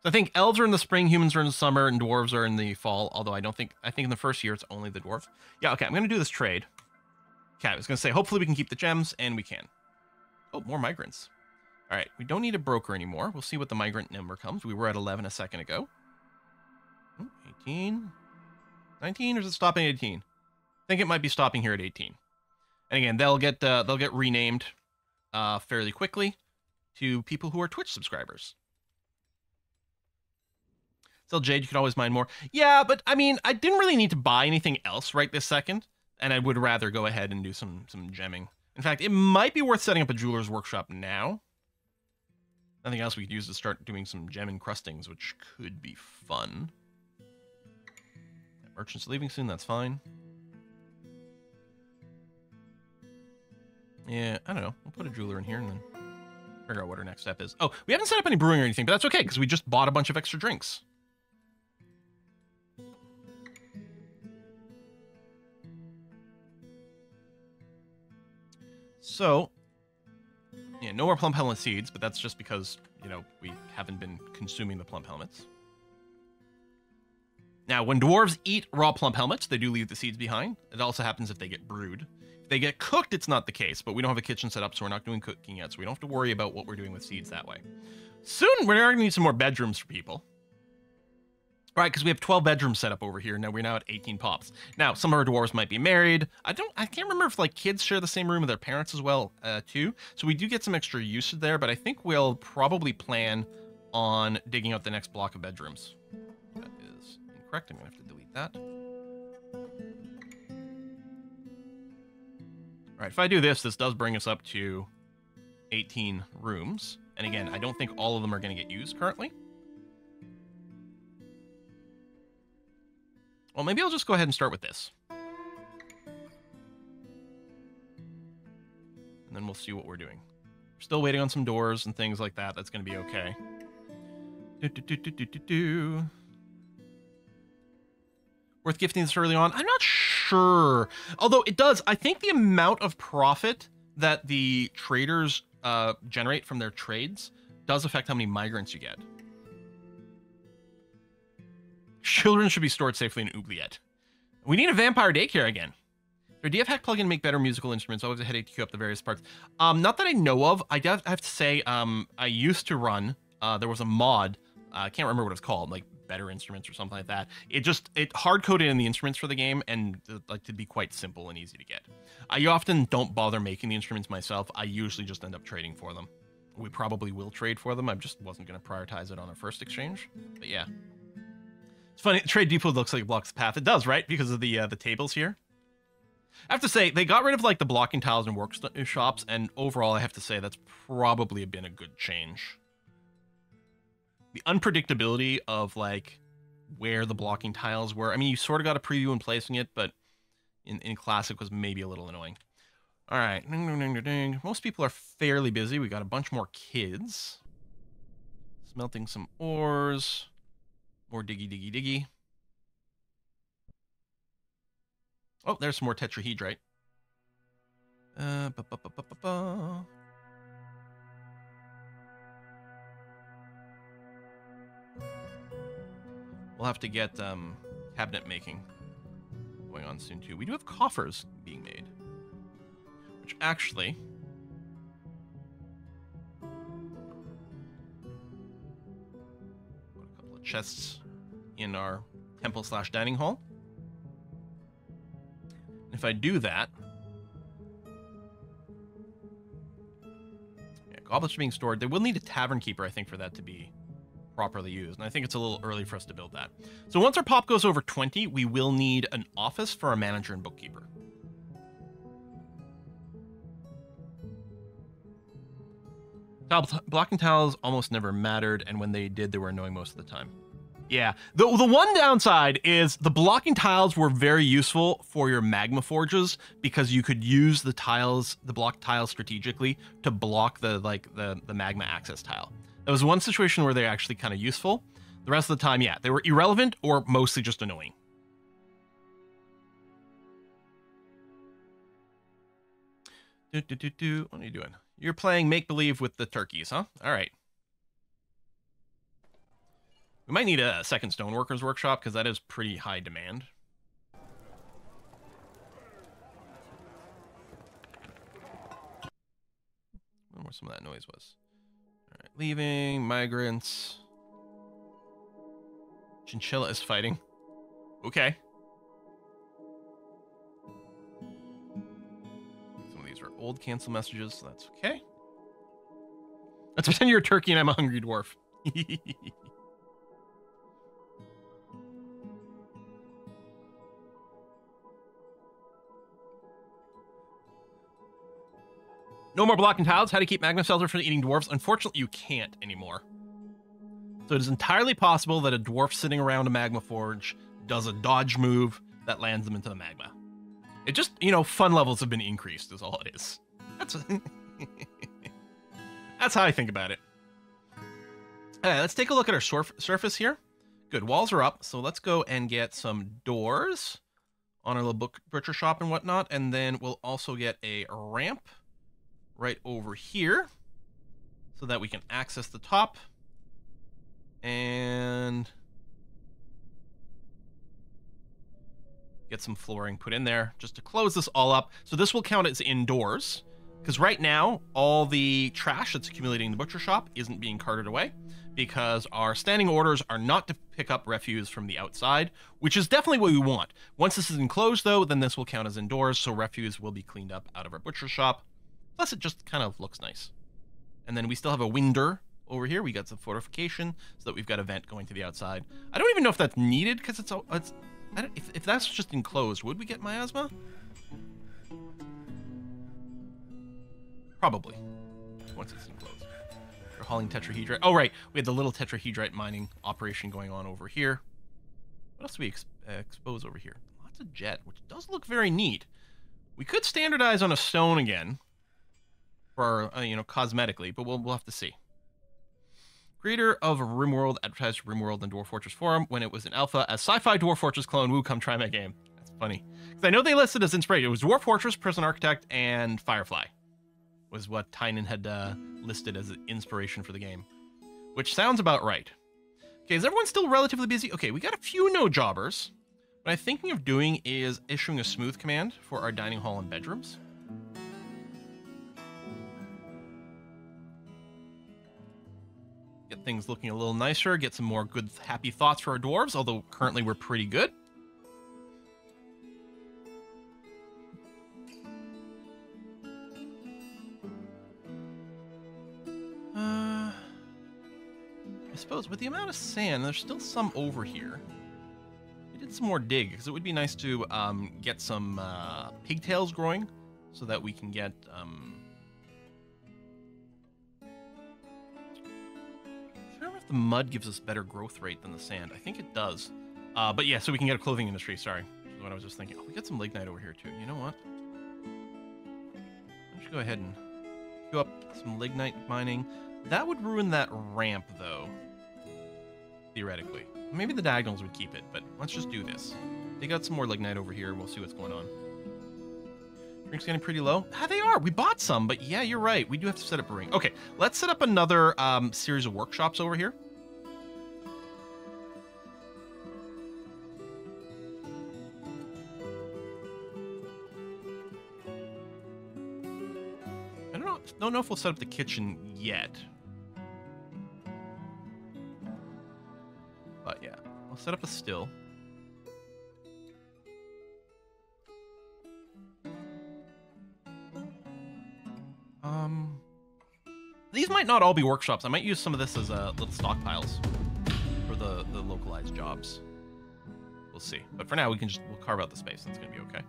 So I think elves are in the spring, humans are in the summer, and dwarves are in the fall. Although I think in the first year it's only the dwarf. Yeah, okay, I'm gonna do this trade. Okay, I was gonna say hopefully we can keep the gems, and we can. Oh, more migrants. All right, we don't need a broker anymore. We'll see what the migrant number comes. We were at 11 a second ago. 18, 19, or is it stopping at 18? I think it might be stopping here at 18. And again, they'll get renamed fairly quickly to people who are Twitch subscribers. Still, Jade, you could always mine more. Yeah, but I mean, I didn't really need to buy anything else right this second, and I would rather go ahead and do some gemming. In fact, it might be worth setting up a jeweler's workshop now. Nothing else we could use to start doing some gem encrustings, which could be fun. Merchant's leaving soon, that's fine. Yeah, I don't know. We'll put a jeweler in here and then figure out what our next step is. Oh, we haven't set up any brewing or anything, but that's okay, because we just bought a bunch of extra drinks. So, yeah, no more plump helmet seeds, but that's just because, you know, we haven't been consuming the plump helmets. Now, when dwarves eat raw plump helmets, they do leave the seeds behind. It also happens if they get brewed. If they get cooked, it's not the case, but we don't have a kitchen set up, so we're not doing cooking yet, so we don't have to worry about what we're doing with seeds that way. Soon, we're going to need some more bedrooms for people. All right, because we have 12 bedrooms set up over here. Now we're at 18 pops. Now, some of our dwarves might be married. I can't remember if like kids share the same room with their parents as well, too. So we do get some extra usage there, but I think we'll probably plan on digging out the next block of bedrooms. That is incorrect. I'm gonna have to delete that. All right, if I do this, this does bring us up to 18 rooms. And again, I don't think all of them are gonna get used currently. Well, maybe I'll just go ahead and start with this. And then we'll see what we're doing. We're still waiting on some doors and things like that. That's going to be okay. Worth gifting this early on? I'm not sure. Although it does. I think the amount of profit that the traders generate from their trades does affect how many migrants you get. Children should be stored safely in Oubliette. We need a vampire daycare again. Their DF hack plugin make better musical instruments. Always a headache to queue up the various parts. Not that I know of. I have to say, I used to run. There was a mod. I can't remember what it's called, like Better Instruments or something like that. It hard coded in the instruments for the game and like to be quite simple and easy to get. I often don't bother making the instruments myself. I usually just end up trading for them. We probably will trade for them. I just wasn't going to prioritize it on our first exchange. But yeah. It's funny, Trade Depot looks like it blocks the path. It does, right? Because of the tables here. I have to say, they got rid of like the blocking tiles and workshops, and overall, I have to say that's probably been a good change. The unpredictability of like where the blocking tiles were. I mean, you sort of got a preview in placing it, but in Classic was maybe a little annoying. All right, ding, ding, ding, ding, ding. Most people are fairly busy. We got a bunch more kids. Smelting some ores. More diggy, diggy, diggy. Oh, there's some more tetrahedrite. We'll have to get cabinet making going on soon too. We do have coffers being made, which actually put a couple of chests in our temple/dining hall. If I do that, yeah, goblets are being stored. They will need a tavern keeper, I think, for that to be properly used. And I think it's a little early for us to build that. So once our pop goes over 20, we will need an office for a manager and bookkeeper. Blocking tiles almost never mattered, and when they did, they were annoying most of the time. Yeah, the one downside is the blocking tiles were very useful for your magma forges because you could use the tiles, the block tiles strategically to block the magma access tile. There was one situation where they're actually kind of useful. The rest of the time, yeah, they were irrelevant or mostly just annoying. What are you doing? You're playing make-believe with the turkeys, huh? All right. We might need a second stoneworkers workshop because that is pretty high demand. I wonder where some of that noise was. All right, leaving, migrants. Chinchilla is fighting. Okay. Some of these are old cancel messages, so that's okay. Let's pretend you're a turkey and I'm a hungry dwarf. No more blocking tiles. How to keep Magma Shelter from eating dwarves? Unfortunately, you can't anymore. So it is entirely possible that a dwarf sitting around a magma forge does a dodge move that lands them into the magma. It just, you know, fun levels have been increased is all it is. That's that's how I think about it. All right, let's take a look at our surface here. Good, walls are up, so let's go and get some doors on our little butcher shop and whatnot, and then we'll also get a ramp right over here so that we can access the top. And get some flooring put in there just to close this all up. So this will count as indoors, because right now all the trash that's accumulating in the butcher shop isn't being carted away because our standing orders are not to pick up refuse from the outside, which is definitely what we want. Once this is enclosed though, then this will count as indoors, so refuse will be cleaned up out of our butcher shop. Plus it just kind of looks nice. And then we still have a window over here. We got some fortification so that we've got a vent going to the outside. I don't even know if that's needed because if that's just enclosed, would we get miasma? Probably. Once it's enclosed. We're hauling tetrahedrite. Oh, right. We had the little tetrahedrite mining operation going on over here. What else do we expose over here? Lots of jet, which does look very neat. We could standardize on a stone again for, you know, cosmetically, but we'll have to see. Creator of RimWorld advertised RimWorld and Dwarf Fortress Forum when it was in alpha as sci-fi Dwarf Fortress clone. Woo, come try my game. That's funny. Because I know they listed as inspiration. It was Dwarf Fortress, Prison Architect, and Firefly was what Tynan had listed as inspiration for the game. Which sounds about right. Okay, is everyone still relatively busy? Okay, we got a few no-jobbers. What I'm thinking of doing is issuing a smooth command for our dining hall and bedrooms. Get things looking a little nicer, get some more good, happy thoughts for our dwarves, although currently we're pretty good. I suppose with the amount of sand, there's still some over here. We did some more dig, because it would be nice to get some pigtails growing, so that we can get... I don't know if the mud gives us better growth rate than the sand. I think it does. But yeah, so we can get a clothing industry, sorry. That's what I was just thinking. Oh, we got some lignite over here too. You know what? I should go ahead and queue up some lignite mining. That would ruin that ramp though. Theoretically. Maybe the diagonals would keep it, but let's just do this. Dig out some more lignite over here and we'll see what's going on. Drinks getting pretty low. Ah, they are. We bought some, but yeah, you're right. We do have to set up a ring. Okay, let's set up another series of workshops over here. I don't know if we'll set up the kitchen yet. But yeah, I'll set up a still. These might not all be workshops. I might use some of this as little stockpiles for the localized jobs. We'll see. But for now, we'll carve out the space. That's gonna be okay.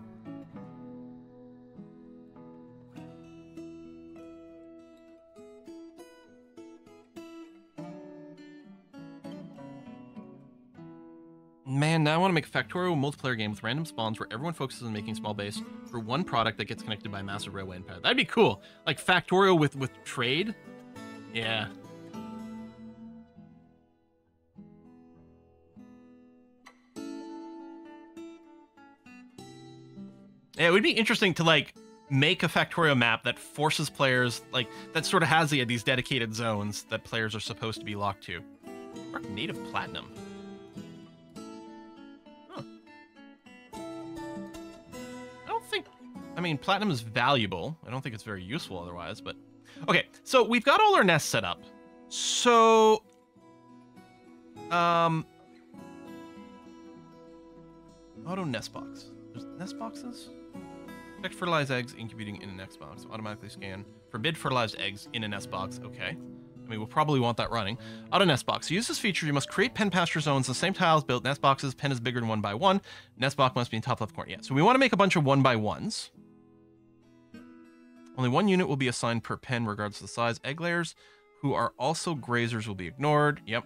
Man, now I want to make a Factorio multiplayer game with random spawns where everyone focuses on making small base for one product that gets connected by a massive railway and power. That'd be cool. Like Factorio with trade. Yeah. Yeah, it would be interesting to like make a Factorio map that forces players, like that sort of has these dedicated zones that players are supposed to be locked to. Mark native platinum. Huh. I don't think... I mean, platinum is valuable. I don't think it's very useful otherwise, but... Okay, so we've got all our nests set up. So... Auto nest box. There's nest boxes? Protect fertilized eggs incubating in a nest box. Automatically scan. Forbid fertilized eggs in a nest box. Okay. I mean, we'll probably want that running. Auto nest box. To use this feature, you must create pen pasture zones. The same tiles built. Nest boxes. Pen is bigger than 1 by 1. Nest box must be in top left corner. Yeah. So we want to make a bunch of 1 by 1s. Only 1 unit will be assigned per pen, regardless of the size. Egg layers, who are also grazers, will be ignored. Yep.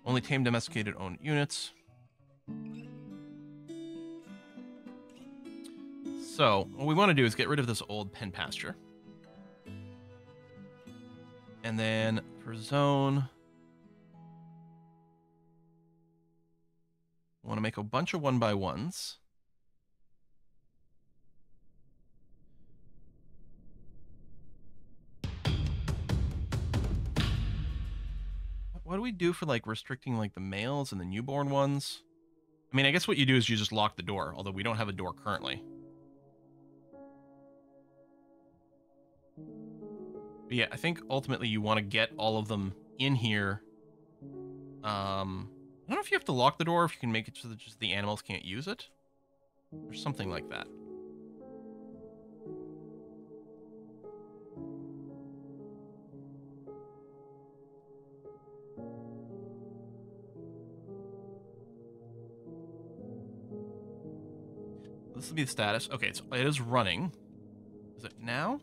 Only tame domesticated owned units. So, what we want to do is get rid of this old pen pasture. And then, for zone... I want to make a bunch of 1 by 1s. What do we do for, like, restricting, like, the males and the newborn ones? I mean, I guess what you do is you just lock the door, although we don't have a door currently. But yeah, I think ultimately you want to get all of them in here. I don't know if you have to lock the door, or if you can make it so that just the animals can't use it. Or something like that. This will be the status. Okay, so it is running. Is it now?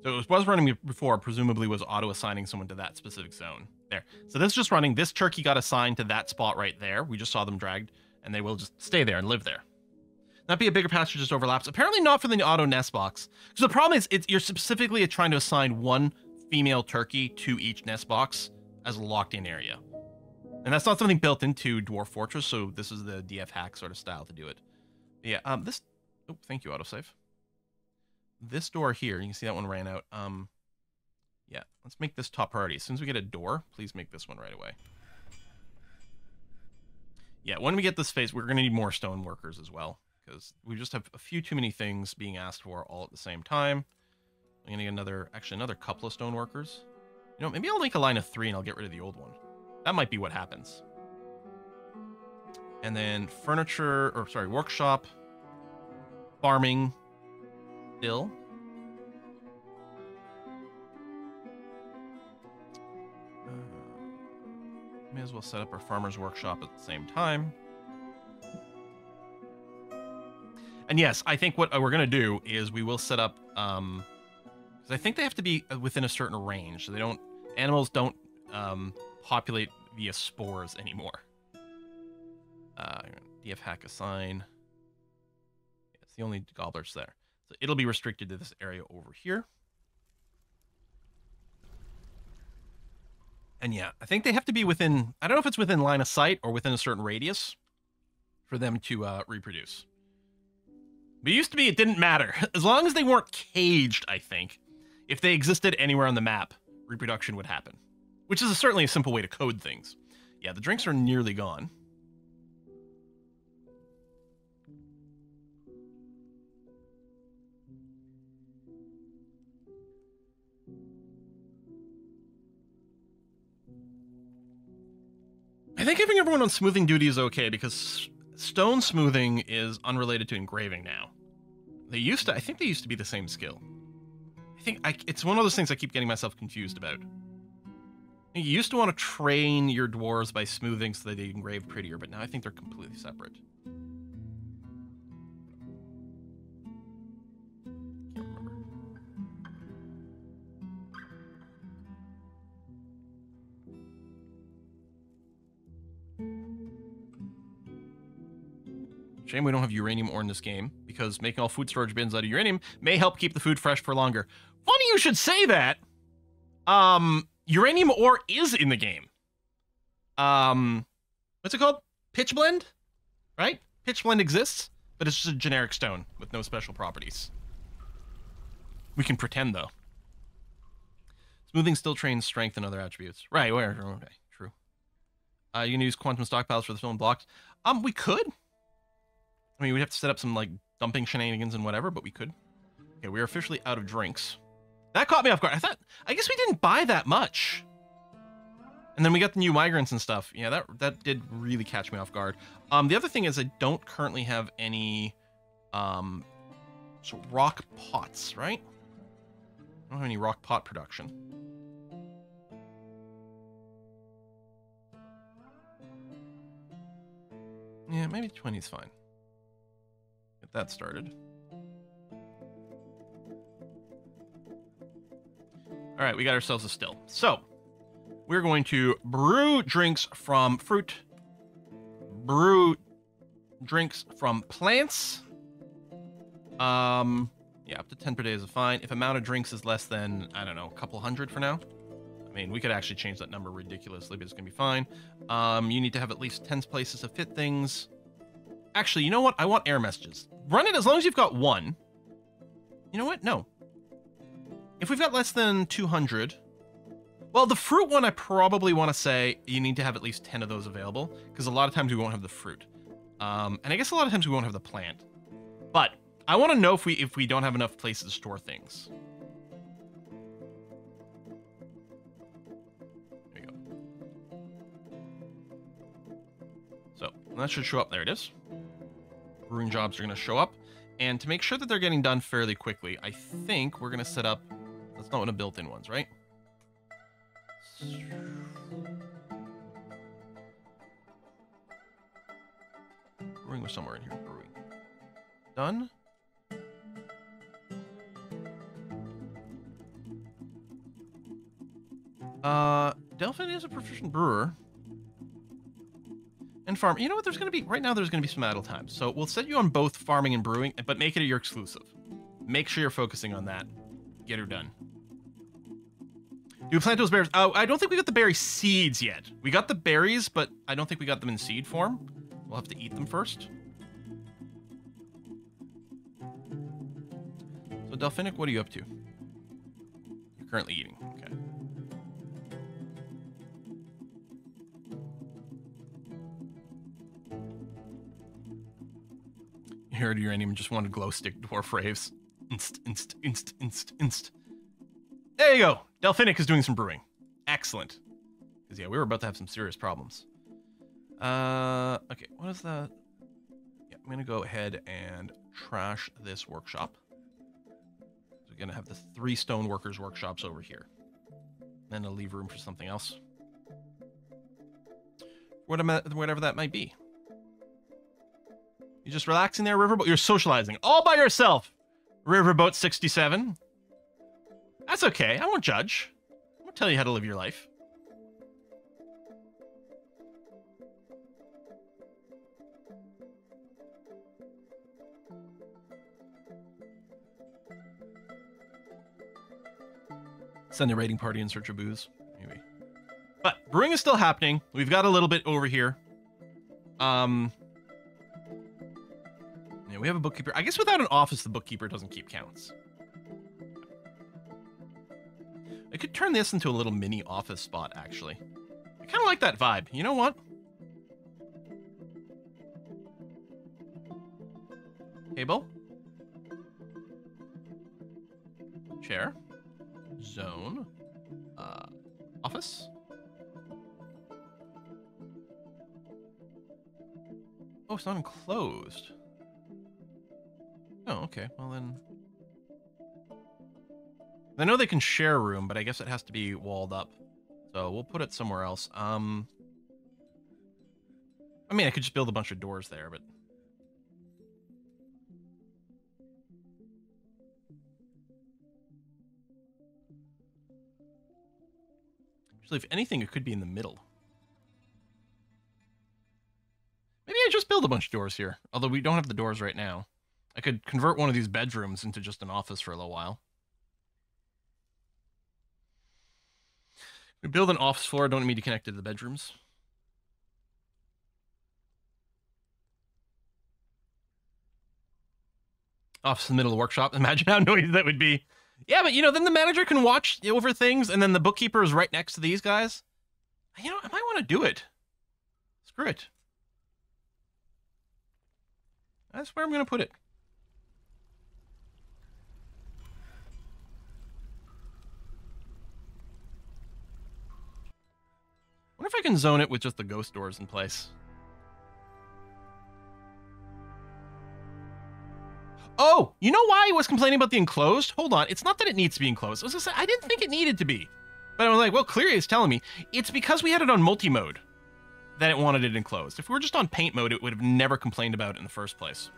So it was running before, presumably was auto-assigning someone to that specific zone. There. So this is just running. This turkey got assigned to that spot right there. We just saw them dragged, and they will just stay there and live there. Not be a bigger pasture, just overlaps. Apparently not for the auto nest box. So the problem is, you're specifically trying to assign 1 female turkey to each nest box as a locked-in area. And that's not something built into Dwarf Fortress, so this is the DF hack sort of style to do it. But yeah, this... Oh, thank you, autosave. This door here, you can see that one ran out. Yeah, let's make this top priority. As soon as we get a door, please make this one right away. Yeah, when we get this phase, we're going to need more stone workers as well, because we just have a few too many things being asked for all at the same time. I'm going to get another couple of stone workers. You know, maybe I'll make a line of 3 and I'll get rid of the old one. That might be what happens. And then workshop, farming, still. May as well set up our farmer's workshop at the same time. And yes, I think what we're going to do is we will set up, because I think they have to be within a certain range. So animals don't populate via spores anymore. DF hack assign. Yeah, it's the only gobblers there. So it'll be restricted to this area over here. And yeah, I think they have to be within, I don't know if it's within line of sight or within a certain radius for them to reproduce. But it used to be it didn't matter. As long as they weren't caged, I think. If they existed anywhere on the map, reproduction would happen. Which is certainly a simple way to code things. Yeah, the drinks are nearly gone. I think having everyone on smoothing duty is okay, because stone smoothing is unrelated to engraving now. I think they used to be the same skill. It's one of those things I keep getting myself confused about. You used to want to train your dwarves by smoothing so that they engrave prettier, but now I think they're completely separate. Can't remember. Shame we don't have uranium ore in this game, because making all food storage bins out of uranium may help keep the food fresh for longer. Funny you should say that. Uranium ore is in the game. What's it called? Pitch blend? Right? Pitch blend exists, but it's just a generic stone with no special properties. We can pretend, though. Smoothing still trains strength and other attributes. Right, where? Okay, true. You can use quantum stockpiles for the filling blocks. We could. I mean, we'd have to set up some, like, dumping shenanigans and whatever, but we could. Okay, we're officially out of drinks. That caught me off guard. I guess we didn't buy that much. And then we got the new migrants and stuff. Yeah, that did really catch me off guard. The other thing is I don't currently have any, so rock pots, right? I don't have any rock pot production. Yeah, maybe 20 is fine. Get that started. All right, we got ourselves a still. So, we're going to brew drinks from fruit, brew drinks from plants. Yeah, up to 10 per day is fine. If amount of drinks is less than, I don't know, a couple hundred for now. I mean, we could actually change that number ridiculously, but it's gonna be fine. You need to have at least 10 places to fit things. Actually, you know what? I want error messages. Run it as long as you've got one. You know what? No. If we've got less than 200, well, the fruit one, I probably want to say you need to have at least 10 of those available, because a lot of times we won't have the fruit. And I guess a lot of times we won't have the plant. But I want to know if we don't have enough places to store things. There you go. So that should show up. There it is. Brewing jobs are going to show up. And to make sure that they're getting done fairly quickly, I think we're going to set up... That's not one of the built-in ones, right? Brewing was somewhere in here. Brewing. Done. Delphin is a proficient brewer. And farm. You know what? There's going to be... Right now, there's going to be some idle time. So we'll set you on both farming and brewing, but make it your exclusive. Make sure you're focusing on that. Get her done. Do we plant those berries? Oh, I don't think we got the berry seeds yet. We got the berries, but I don't think we got them in seed form. We'll have to eat them first. So, Delphinic, what are you up to? You're currently eating. Okay. You heard uranium just wanted glow stick dwarf raves. Inst. There you go. Delphinic is doing some brewing. Excellent. Because, yeah, we were about to have some serious problems. Okay, what is that? Yeah, I'm going to go ahead and trash this workshop. So we're going to have the 3 stone workers workshops over here. Then I'll leave room for something else. Whatever that might be. You're just relaxing there, Riverboat? You're socializing all by yourself, Riverboat 67. That's okay. I won't judge. I won't tell you how to live your life. Send a raiding party in search of booze. Maybe. But brewing is still happening. We've got a little bit over here. Yeah, we have a bookkeeper. I guess without an office, the bookkeeper doesn't keep counts. I could turn this into a little mini office spot, actually. I kind of like that vibe. You know what? Table. Chair. Zone. Office. Oh, it's not enclosed. Oh, okay. Well, then... I know they can share a room, but I guess it has to be walled up. So we'll put it somewhere else. I mean, I could just build a bunch of doors there, but... Actually, if anything, it could be in the middle. Maybe I just build a bunch of doors here. Although we don't have the doors right now. I could convert one of these bedrooms into just an office for a little while. We build an office floor, don't need to connect to the bedrooms. Office in the middle of the workshop. Imagine how noisy that would be. Yeah, but, you know, then the manager can watch over things, and then the bookkeeper is right next to these guys. You know, I might want to do it. Screw it. That's where I'm going to put it. I wonder if I can zone it with just the ghost doors in place. Oh, you know why I was complaining about the enclosed? Hold on. It's not that it needs to be enclosed. I was just saying, I didn't think it needed to be. But I was like, well, clearly it's telling me. It's because we had it on multi-mode that it wanted it enclosed. If we were just on paint mode, it would have never complained about it in the first place.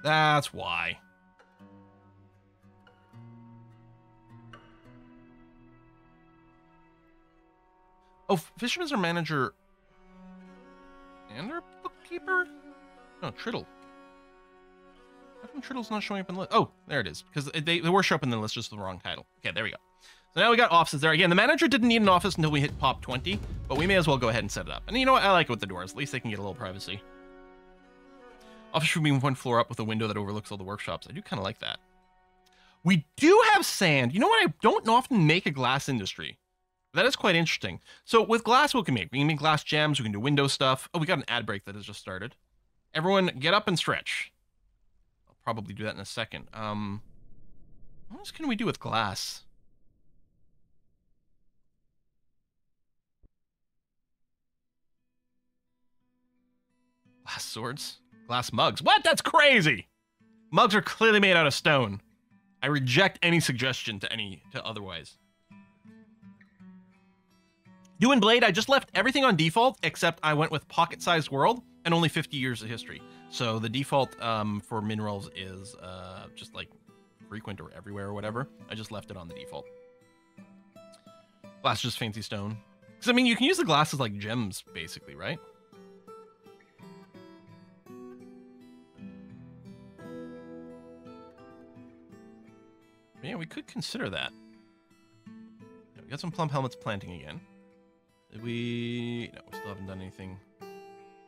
That's why. Oh, Fisherman's our manager and our bookkeeper? No, Triddle. How come Triddle's not showing up in the list? Oh, there it is. Because they were showing up in the list, just the wrong title. Okay, there we go. So now we got offices there. Again, the manager didn't need an office until we hit pop 20, but we may as well go ahead and set it up. And you know what? I like it with the doors. At least they can get a little privacy. Office should be one floor up with a window that overlooks all the workshops. I do kind of like that. We do have sand. You know what? I don't often make a glass industry. That is quite interesting. So with glass, what can we make? We can make glass gems. We can do window stuff. Oh, we got an ad break that has just started. Everyone get up and stretch. I'll probably do that in a second. What else can we do with glass? Glass swords? Glass mugs. What? That's crazy! Mugs are clearly made out of stone. I reject any suggestion to otherwise. Doing Blade, I just left everything on default, except I went with pocket-sized world and only 50 years of history. So the default for minerals is just like frequent or everywhere or whatever. I just left it on the default. Glass is just fancy stone. Because, I mean, you can use the glass as like gems, basically, right? Yeah, we could consider that. Yeah, we got some plum helmets planting again. Did we... No, we still haven't done anything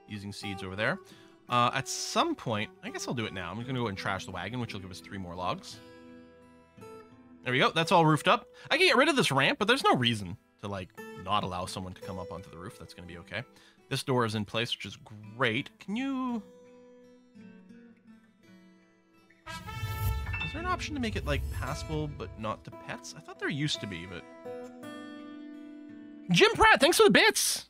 using seeds over there. At some point, I guess I'll do it now. I'm going to go and trash the wagon, which will give us 3 more logs. There we go. That's all roofed up. I can get rid of this ramp, but there's no reason to, like, not allow someone to come up onto the roof. That's going to be okay. This door is in place, which is great. Can you... Is there an option to make it, like, passable, but not to pets? I thought there used to be, but... Jim Pratt, thanks for the bits!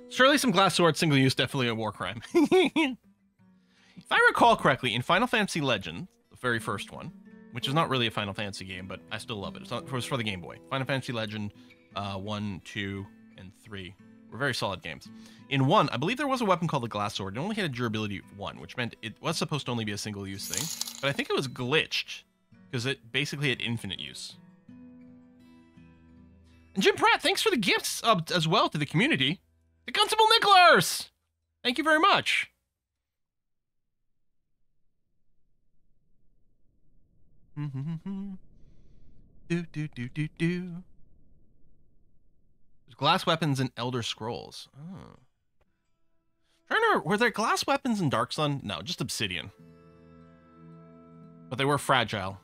Surely some glass swords, single use, definitely a war crime. If I recall correctly, in Final Fantasy Legend, the very first one, which is not really a Final Fantasy game, but I still love it. It was for the Game Boy. Final Fantasy Legend 1, 2, and 3 were very solid games. In 1, I believe there was a weapon called the Glass Sword. It only had a durability of 1, which meant it was supposed to only be a single use thing. But I think it was glitched, because it basically had infinite use. And Jim Pratt, thanks for the gifts as well to the community. The Constable Nicholas! Thank you very much. There's glass weapons in Elder Scrolls. Oh. Trying to remember, were there glass weapons in Dark Sun? No, just obsidian. But they were fragile.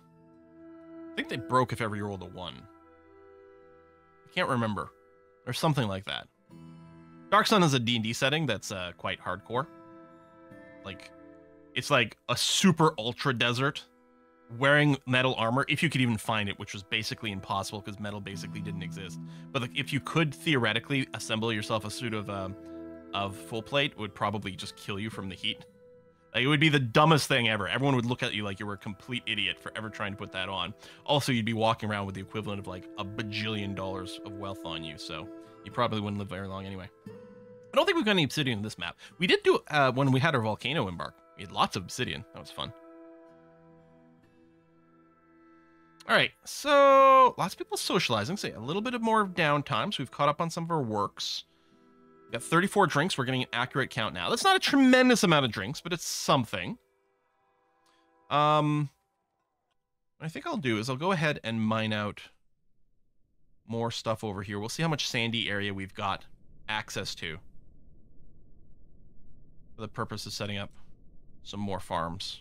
I think they broke if ever you rolled a 1. I can't remember. Or something like that. Dark Sun is a D&D setting that's quite hardcore. Like, it's like a super ultra desert wearing metal armor, if you could even find it, which was basically impossible because metal basically didn't exist. But like, if you could theoretically assemble yourself a suit of full plate, it would probably just kill you from the heat. Like, it would be the dumbest thing ever. Everyone would look at you like you were a complete idiot for ever trying to put that on. Also, you'd be walking around with the equivalent of like $1 bajillion of wealth on you, so you probably wouldn't live very long anyway. I don't think we've got any obsidian in this map. We did do when we had our volcano embark. We had lots of obsidian. That was fun. All right, so lots of people socializing. Say a little bit of more downtime. So we've caught up on some of our works. We got 34 drinks. We're getting an accurate count now. That's not a tremendous amount of drinks, but it's something. What I think I'll do is I'll go ahead and mine out more stuff over here. We'll see how much sandy area we've got access to for the purpose of setting up some more farms.